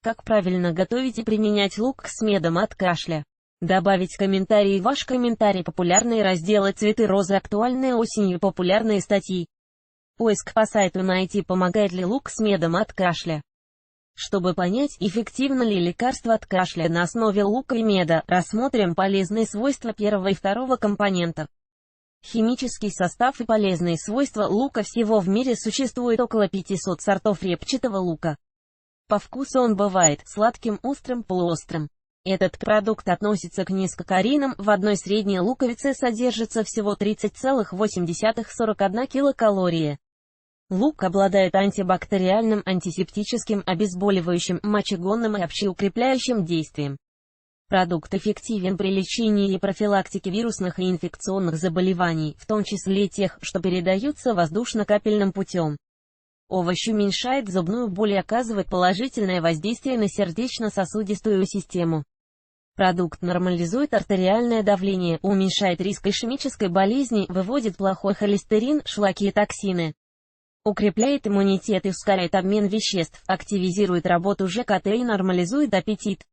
Как правильно готовить и применять лук с медом от кашля? Добавить комментарий. Ваш комментарий. Популярные разделы «Цветы розы», актуальные осенью популярные статьи. Поиск по сайту найти. Помогает ли лук с медом от кашля? Чтобы понять, эффективно ли лекарство от кашля на основе лука и меда, рассмотрим полезные свойства первого и второго компонентов. Химический состав и полезные свойства лука. Всего в мире существует около 500 сортов репчатого лука. По вкусу он бывает сладким, острым, полуострым. Этот продукт относится к низкокалорийным. В одной средней луковице содержится всего 30,8-41 килокалории. Лук обладает антибактериальным, антисептическим, обезболивающим, мочегонным и общеукрепляющим действием. Продукт эффективен при лечении и профилактике вирусных и инфекционных заболеваний, в том числе тех, что передаются воздушно-капельным путем. Овощ уменьшает зубную боль и оказывает положительное воздействие на сердечно-сосудистую систему. Продукт нормализует артериальное давление, уменьшает риск ишемической болезни, выводит плохой холестерин, шлаки и токсины. Укрепляет иммунитет и ускоряет обмен веществ, активизирует работу ЖКТ и нормализует аппетит.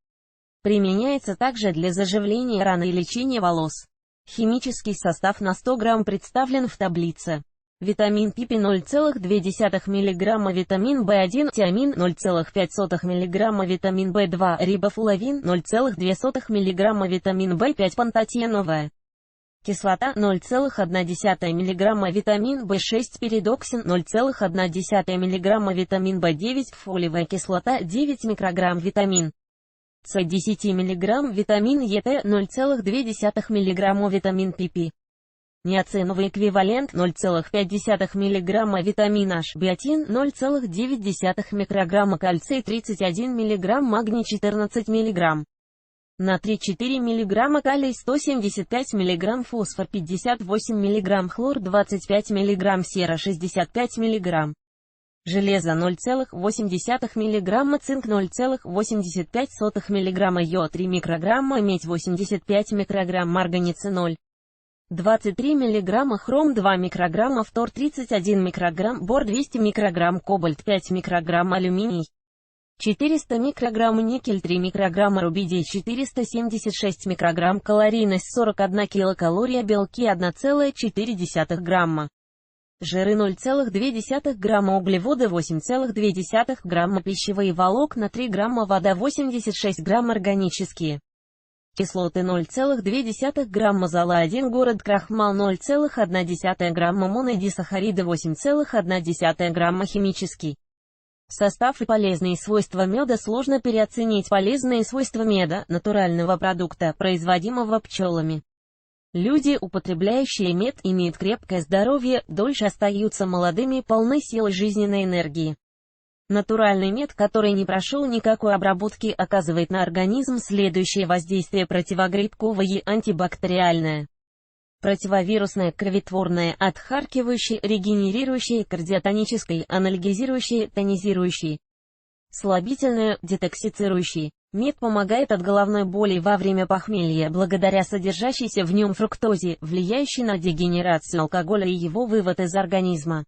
Применяется также для заживления ран и лечения волос. Химический состав на 100 грамм представлен в таблице. Витамин pp 0,2 мг, витамин В1, тиамин 0,5 мг, витамин В2, рибофлавин 0,2 мг, витамин В5, пантотеновая кислота 0,1 мг, витамин В6, передоксин 0,1 мг, витамин В9, фолиевая кислота 9 микрограмм, витамин С 10 мг, витамин ЕТ 0,2 мг, витамин pp. Ниациновый эквивалент 0,5 мг, витамин H, биотин 0,9 микрограмма, кальций 31 мг, магний 14 мг, натрий 4 мг, калий 175 мг, фосфор 58 мг, хлор 25 мг, сера 65 мг, железо 0,8 мг, цинк 0,85 мг, йод 3 микрограмма, медь 85 микрограмм, марганицы 0,23 мг, хром 2 микрограмма, фтор 31 микрограмм, бор 200 микрограмм, кобальт 5 микрограмм, алюминий 400 микрограмм, никель 3 микрограмма, рубидий 476 микрограмм, калорийность 41 килокалория, белки 1,4 грамма, жиры 0,2 грамма, углеводы 8,2 грамма, пищевые волокна 3 грамма, вода 86 грамм, органические кислоты 0,2 грамма, зола 1, город, крахмал 0,1 грамма, монодисахариды 8,1 грамма, химический состав и полезные свойства меда. Сложно переоценить полезные свойства меда, натурального продукта, производимого пчелами. Люди, употребляющие мед, имеют крепкое здоровье, дольше остаются молодыми, полны сил и жизненной энергии. Натуральный мед, который не прошел никакой обработки, оказывает на организм следующее воздействие: противогрибковое, антибактериальное, противовирусное, кроветворное, отхаркивающее, регенерирующее, кардиотоническое, анальгезирующее, тонизирующее, слабительное, детоксицирующее. Мед помогает от головной боли во время похмелья благодаря содержащейся в нем фруктозе, влияющей на дегенерацию алкоголя и его вывод из организма.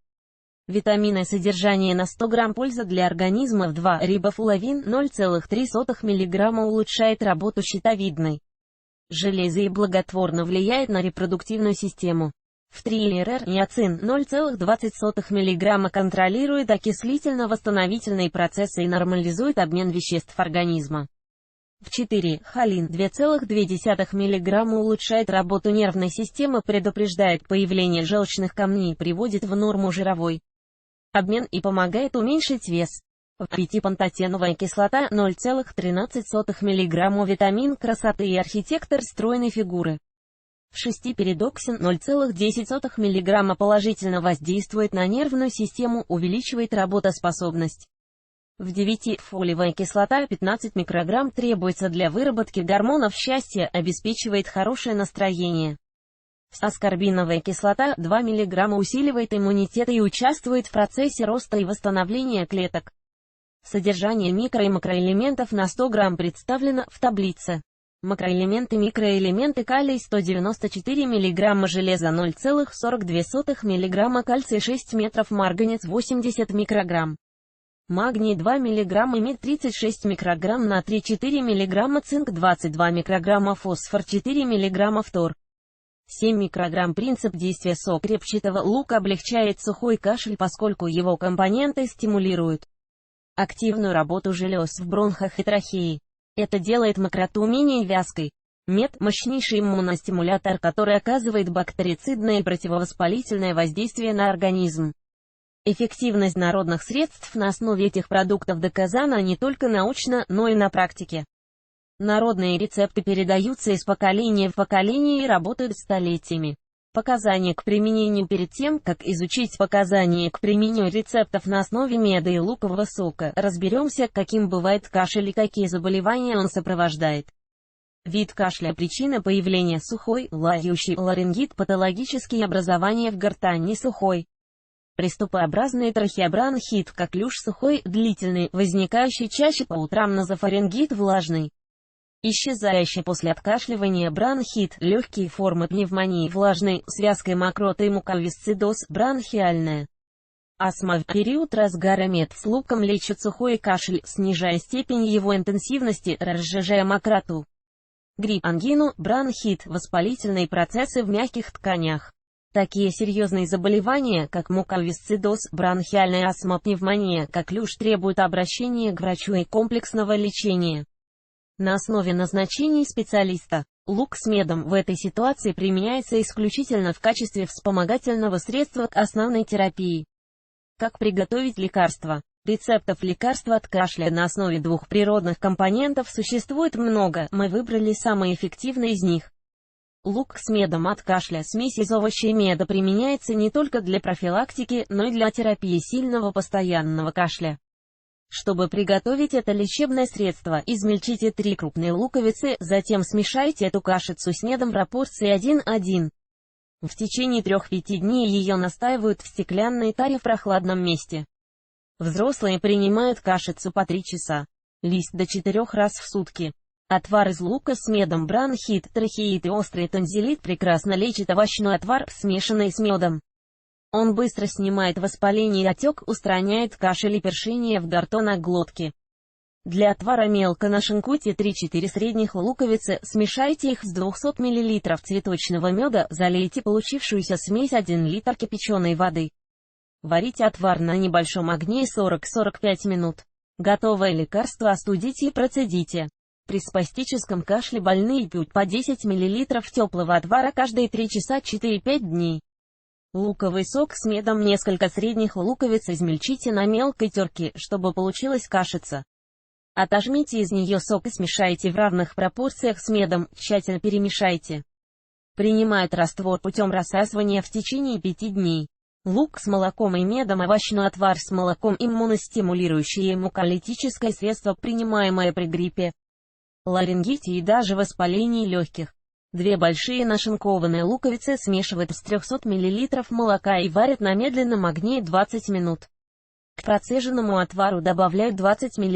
Витамины. Содержание на 100 грамм. Польза для организма. В 2. Рибофлавин 0,3 мг улучшает работу щитовидной железы и благотворно влияет на репродуктивную систему. В 3. РР. Ниацин 0,20 мг контролирует окислительно-восстановительные процессы и нормализует обмен веществ организма. В 4. Холин 2,2 мг улучшает работу нервной системы, предупреждает появление желчных камней, приводит в норму жировой обмен и помогает уменьшить вес. В 5. Пантотеновая кислота 0,13 мг витамин красоты и архитектор стройной фигуры. В 6. Передоксин 0,10 мг положительно воздействует на нервную систему, увеличивает работоспособность. В 9. Фолиевая кислота 15 микрограмм требуется для выработки гормонов счастья, обеспечивает хорошее настроение. Аскорбиновая кислота 2 мг усиливает иммунитет и участвует в процессе роста и восстановления клеток. Содержание микро- и макроэлементов на 100 грамм представлено в таблице. Макроэлементы. Микроэлементы: калий 194 мг, железо 0,42 мг, кальций 6 метров, марганец 80 микрограмм, Магний 2 мг, мед 36 микрограмм, натрий 4 мг, цинк 22 микрограмма, фосфор 4 мг, фтор 7 микрограмм. Принцип действия: сок репчатого лука облегчает сухой кашель, поскольку его компоненты стимулируют активную работу желез в бронхах и трахее. Это делает мокроту менее вязкой. Мед – мощнейший иммуностимулятор, который оказывает бактерицидное и противовоспалительное воздействие на организм. Эффективность народных средств на основе этих продуктов доказана не только научно, но и на практике. Народные рецепты передаются из поколения в поколение и работают столетиями. Показания к применению. Перед тем, как изучить показания к применению рецептов на основе меда и лукового сока, разберемся, каким бывает кашель и какие заболевания он сопровождает. Вид кашля. Причина появления: сухой, лающий, ларингит, патологические образования в гортани, сухой, приступообразный трахеобронхит, коклюш, сухой, длительный, возникающий чаще по утрам, назофарингит, влажный, исчезающий после откашливания, бронхит, легкие формы пневмонии, влажный, связкой мокроты и муковисцидоз, бронхиальная астма. В период разгара мед с луком лечат сухой кашель, снижая степень его интенсивности, разжижая мокроту, грипп, ангину, бронхит, воспалительные процессы в мягких тканях. Такие серьезные заболевания, как муковисцидоз, бронхиальная астма, пневмония, коклюш, требуют обращения к врачу и комплексного лечения на основе назначений специалиста. Лук с медом в этой ситуации применяется исключительно в качестве вспомогательного средства к основной терапии. Как приготовить лекарство? Рецептов лекарства от кашля на основе двух природных компонентов существует много, мы выбрали самые эффективные из них. Лук с медом от кашля. Смесь из овощей и меда применяется не только для профилактики, но и для терапии сильного постоянного кашля. Чтобы приготовить это лечебное средство, измельчите 3 крупные луковицы, затем смешайте эту кашицу с медом в пропорции 1:1. В течение 3-5 дней ее настаивают в стеклянной таре в прохладном месте. Взрослые принимают кашицу по 3 часа. Лист до 4 раз в сутки. Отвар из лука с медом. Бронхит, трахеит и острый тонзиллит прекрасно лечит овощной отвар, смешанный с медом. Он быстро снимает воспаление и отек, устраняет кашель и першение в гортанной глотке. Для отвара мелко нашинкуйте 3-4 средних луковицы, смешайте их с 200 мл цветочного меда, залейте получившуюся смесь 1 литр кипяченой воды. Варите отвар на небольшом огне 40-45 минут. Готовое лекарство остудите и процедите. При спастическом кашле больные пьют по 10 мл теплого отвара каждые 3 часа 4-5 дней. Луковый сок с медом. Несколько средних луковиц измельчите на мелкой терке, чтобы получилась кашица. Отожмите из нее сок и смешайте в равных пропорциях с медом, тщательно перемешайте. Принимают раствор путем рассасывания в течение 5 дней. Лук с молоком и медом. Овощной отвар с молоком. Иммуностимулирующее и муколитическое средство, принимаемое при гриппе, ларингите и даже воспалении легких. 2 большие нашинкованные луковицы смешивают с 300 мл молока и варят на медленном огне 20 минут. К процеженному отвару добавляют 20 мл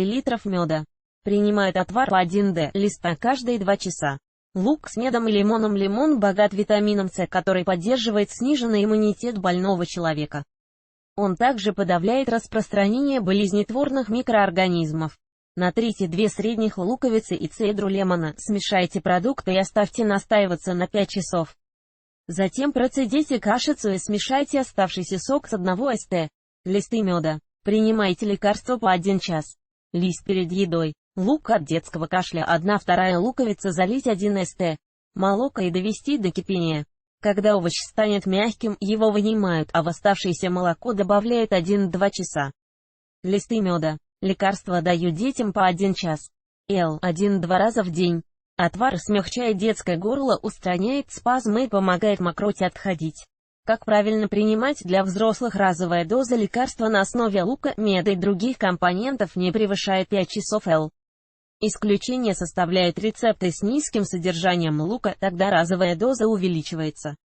меда. Принимают отвар по 1 листа каждые 2 часа. Лук с медом и лимоном. Лимон богат витамином С, который поддерживает сниженный иммунитет больного человека. Он также подавляет распространение болезнетворных микроорганизмов. Натрите 2 средних луковицы и цедру лемона, смешайте продукты и оставьте настаиваться на 5 часов. Затем процедите кашицу и смешайте оставшийся сок с 1 ст. Листы меда. Принимайте лекарство по 1 час. Лист перед едой. Лук от детского кашля. 1/2 луковица залить 1 ст. Молоко и довести до кипения. Когда овощ станет мягким, его вынимают, а в оставшееся молоко добавляют 1-2 часа. Листы меда. Лекарства дают детям по 1 час. 1-2 раза в день. Отвар смягчает детское горло, устраняет спазмы и помогает мокроте отходить. Как правильно принимать? Для взрослых разовая доза лекарства на основе лука, меда и других компонентов не превышает 5 часов. Исключение составляют рецепты с низким содержанием лука, тогда разовая доза увеличивается.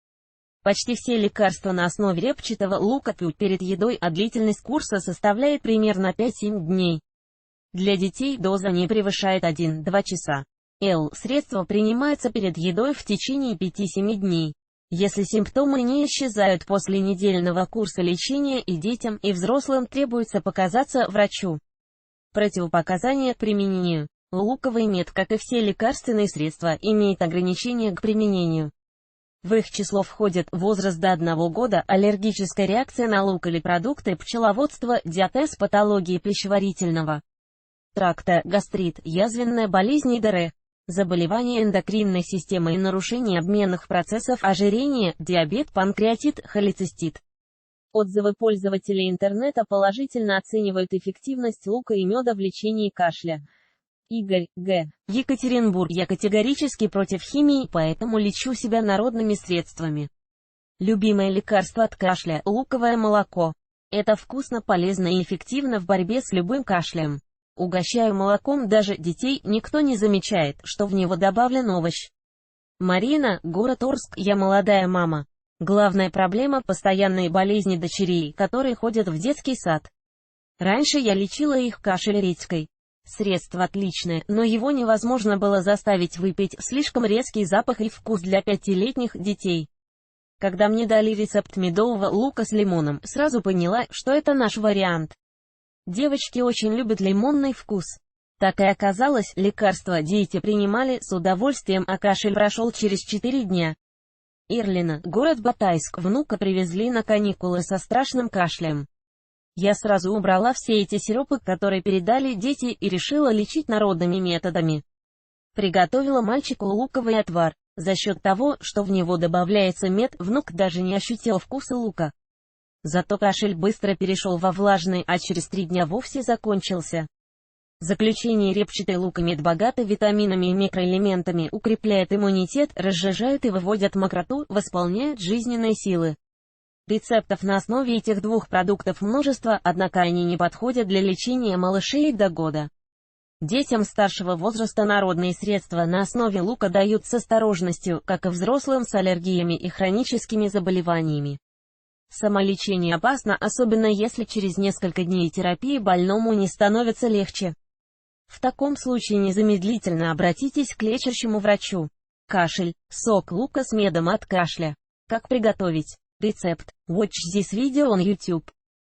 Почти все лекарства на основе репчатого лука пьют перед едой, а длительность курса составляет примерно 5-7 дней. Для детей доза не превышает 1-2 часа. Средство принимается перед едой в течение 5-7 дней. Если симптомы не исчезают после недельного курса лечения, и детям, и взрослым требуется показаться врачу. Противопоказания к применению. Луковый мед, как и все лекарственные средства, имеет ограничения к применению. В их число входят возраст до 1 года, аллергическая реакция на лук или продукты пчеловодства, диатез, патологии пищеварительного тракта, гастрит, язвенная болезнь ИДР, заболевания эндокринной системы и нарушение обменных процессов, ожирение, диабет, панкреатит, холецистит. Отзывы пользователей интернета положительно оценивают эффективность лука и меда в лечении кашля. Игорь, Г. Екатеринбург. Я категорически против химии, поэтому лечу себя народными средствами. Любимое лекарство от кашля – луковое молоко. Это вкусно, полезно и эффективно в борьбе с любым кашлем. Угощаю молоком даже детей, никто не замечает, что в него добавлен овощ. Марина, город Орск. Я молодая мама. Главная проблема – постоянные болезни дочерей, которые ходят в детский сад. Раньше я лечила их кашель редькой. Средство отличное, но его невозможно было заставить выпить, слишком резкий запах и вкус для 5-летних детей. Когда мне дали рецепт медового лука с лимоном, сразу поняла, что это наш вариант. Девочки очень любят лимонный вкус. Так и оказалось, лекарства дети принимали с удовольствием, а кашель прошел через 4 дня. Ирлина, город Батайск. Внука привезли на каникулы со страшным кашлем. Я сразу убрала все эти сиропы, которые передали дети, и решила лечить народными методами. Приготовила мальчику луковый отвар. За счет того, что в него добавляется мед, внук даже не ощутил вкуса лука. Зато кашель быстро перешел во влажный, а через 3 дня вовсе закончился. Заключение: репчатый лук и мед богаты витаминами и микроэлементами, укрепляет иммунитет, разжижают и выводят мокроту, восполняют жизненные силы. Рецептов на основе этих двух продуктов множество, однако они не подходят для лечения малышей до года. Детям старшего возраста народные средства на основе лука дают с осторожностью, как и взрослым с аллергиями и хроническими заболеваниями. Самолечение опасно, особенно если через несколько дней терапии больному не становится легче. В таком случае незамедлительно обратитесь к лечащему врачу. Кашель. Сок лука с медом от кашля. Как приготовить? Рецепт. Watch this video on YouTube.